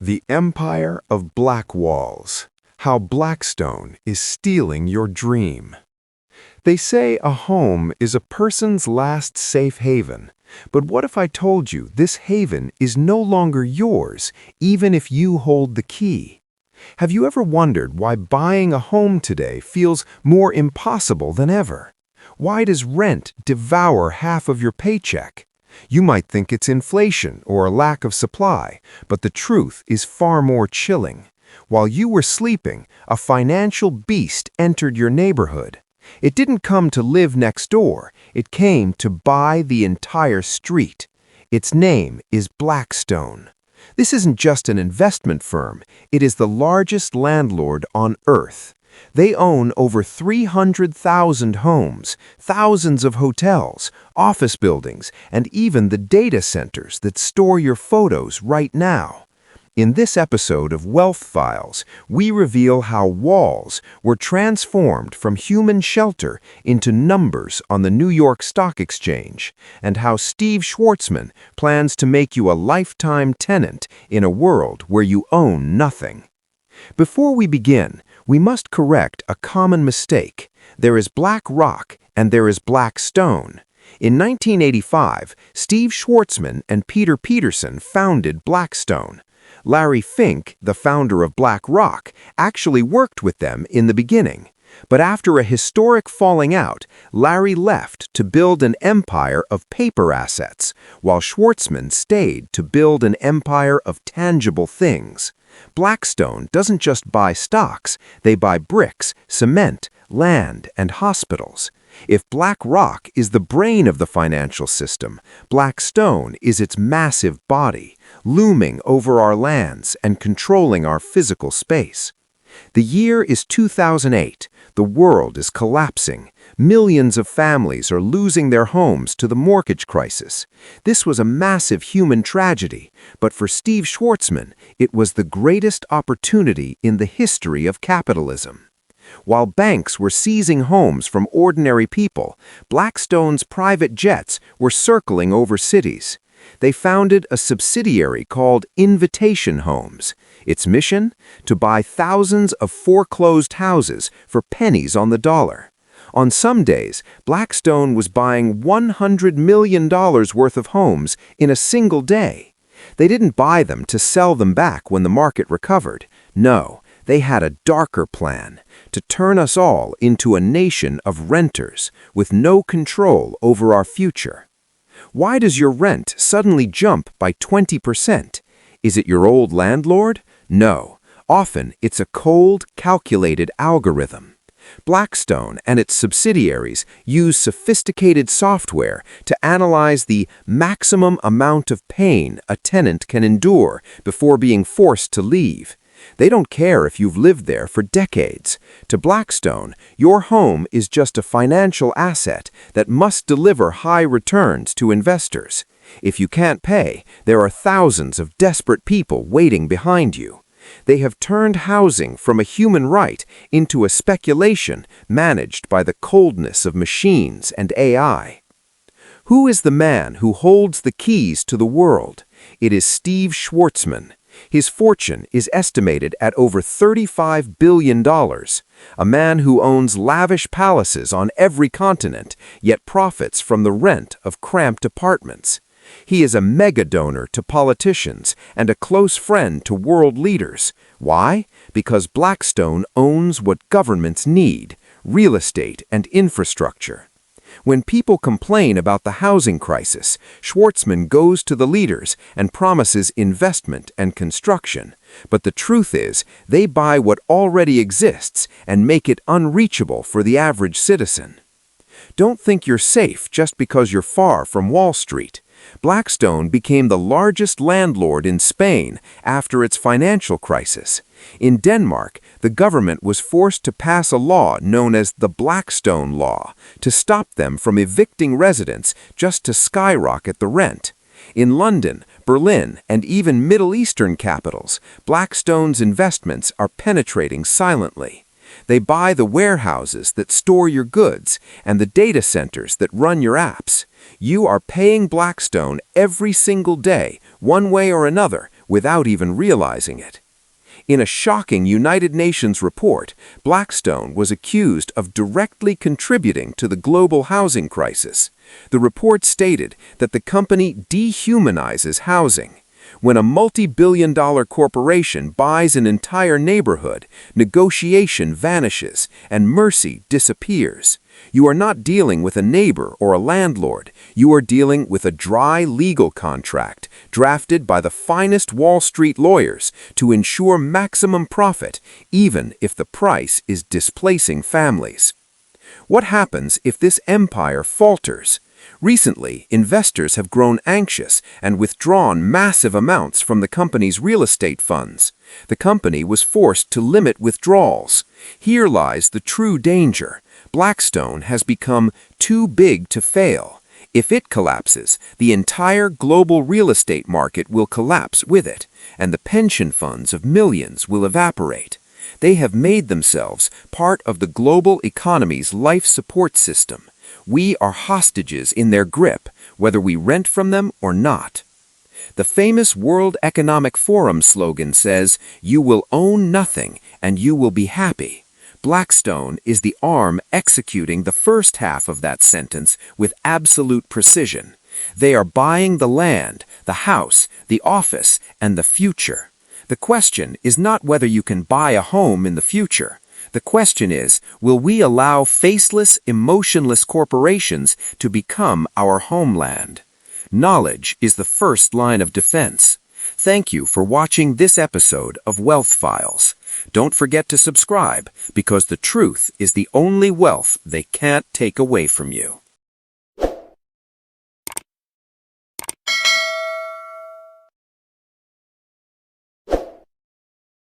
The Empire of Black Walls. How Blackstone is stealing your dream. They say a home is a person's last safe haven. But what if I told you this haven is no longer yours, even if you hold the key? Have you ever wondered why buying a home today feels more impossible than ever? Why does rent devour half of your paycheck? You might think it's inflation or a lack of supply, but the truth is far more chilling. While you were sleeping, a financial beast entered your neighborhood. It didn't come to live next door, it came to buy the entire street. Its name is Blackstone. This isn't just an investment firm, it is the largest landlord on earth. They own over 300,000 homes, thousands of hotels, office buildings, and even the data centers that store your photos right now. In this episode of Wealth Files, we reveal how walls were transformed from human shelter into numbers on the New York Stock Exchange, and how Steve Schwarzman plans to make you a lifetime tenant in a world where you own nothing. Before we begin, we must correct a common mistake. There is BlackRock and there is Blackstone. In 1985, Steve Schwarzman and Peter Peterson founded Blackstone. Larry Fink, the founder of BlackRock, actually worked with them in the beginning. But after a historic falling out, Larry left to build an empire of paper assets, while Schwarzman stayed to build an empire of tangible things. Blackstone doesn't just buy stocks, they buy bricks, cement, land, and hospitals. If BlackRock is the brain of the financial system, Blackstone is its massive body, looming over our lands and controlling our physical space. The year is 2008. The world is collapsing. Millions of families are losing their homes to the mortgage crisis. This was a massive human tragedy, but for Steve Schwarzman, it was the greatest opportunity in the history of capitalism. While banks were seizing homes from ordinary people, Blackstone's private jets were circling over cities. They founded a subsidiary called Invitation Homes. Its mission? To buy thousands of foreclosed houses for pennies on the dollar. On some days, Blackstone was buying $100 million worth of homes in a single day. They didn't buy them to sell them back when the market recovered. No, they had a darker plan, to turn us all into a nation of renters with no control over our future. Why does your rent suddenly jump by 20%? Is it your old landlord? No. Often it's a cold, calculated algorithm. Blackstone and its subsidiaries use sophisticated software to analyze the maximum amount of pain a tenant can endure before being forced to leave. They don't care if you've lived there for decades. To Blackstone, your home is just a financial asset that must deliver high returns to investors. If you can't pay, there are thousands of desperate people waiting behind you. They have turned housing from a human right into a speculation managed by the coldness of machines and AI. Who is the man who holds the keys to the world? It is Steve Schwarzman. His fortune is estimated at over $35 billion. A man who owns lavish palaces on every continent, yet profits from the rent of cramped apartments. He is a mega donor to politicians and a close friend to world leaders. Why? Because Blackstone owns what governments need: real estate and infrastructure. When people complain about the housing crisis, Schwarzman goes to the leaders and promises investment and construction. But the truth is, they buy what already exists and make it unreachable for the average citizen. Don't think you're safe just because you're far from Wall Street. Blackstone became the largest landlord in Spain after its financial crisis. In Denmark, the government was forced to pass a law known as the Blackstone Law to stop them from evicting residents just to skyrocket the rent. In London, Berlin, and even Middle Eastern capitals, Blackstone's investments are penetrating silently. They buy the warehouses that store your goods and the data centers that run your apps. You are paying Blackstone every single day, one way or another, without even realizing it. In a shocking United Nations report, Blackstone was accused of directly contributing to the global housing crisis. The report stated that the company dehumanizes housing. When a multi-billion-dollar corporation buys an entire neighborhood, negotiation vanishes and mercy disappears. You are not dealing with a neighbor or a landlord. You are dealing with a dry legal contract drafted by the finest Wall Street lawyers to ensure maximum profit, even if the price is displacing families. What happens if this empire falters? Recently, investors have grown anxious and withdrawn massive amounts from the company's real estate funds. The company was forced to limit withdrawals. Here lies the true danger. Blackstone has become too big to fail. If it collapses, the entire global real estate market will collapse with it, and the pension funds of millions will evaporate. They have made themselves part of the global economy's life support system. We are hostages in their grip, whether we rent from them or not. The famous World Economic Forum slogan says, "You will own nothing and you will be happy." Blackstone is the arm executing the first half of that sentence with absolute precision. They are buying the land, the house, the office, and the future. The question is not whether you can buy a home in the future. The question is, will we allow faceless, emotionless corporations to become our homeland? Knowledge is the first line of defense. Thank you for watching this episode of Wealth Files. Don't forget to subscribe, because the truth is the only wealth they can't take away from you.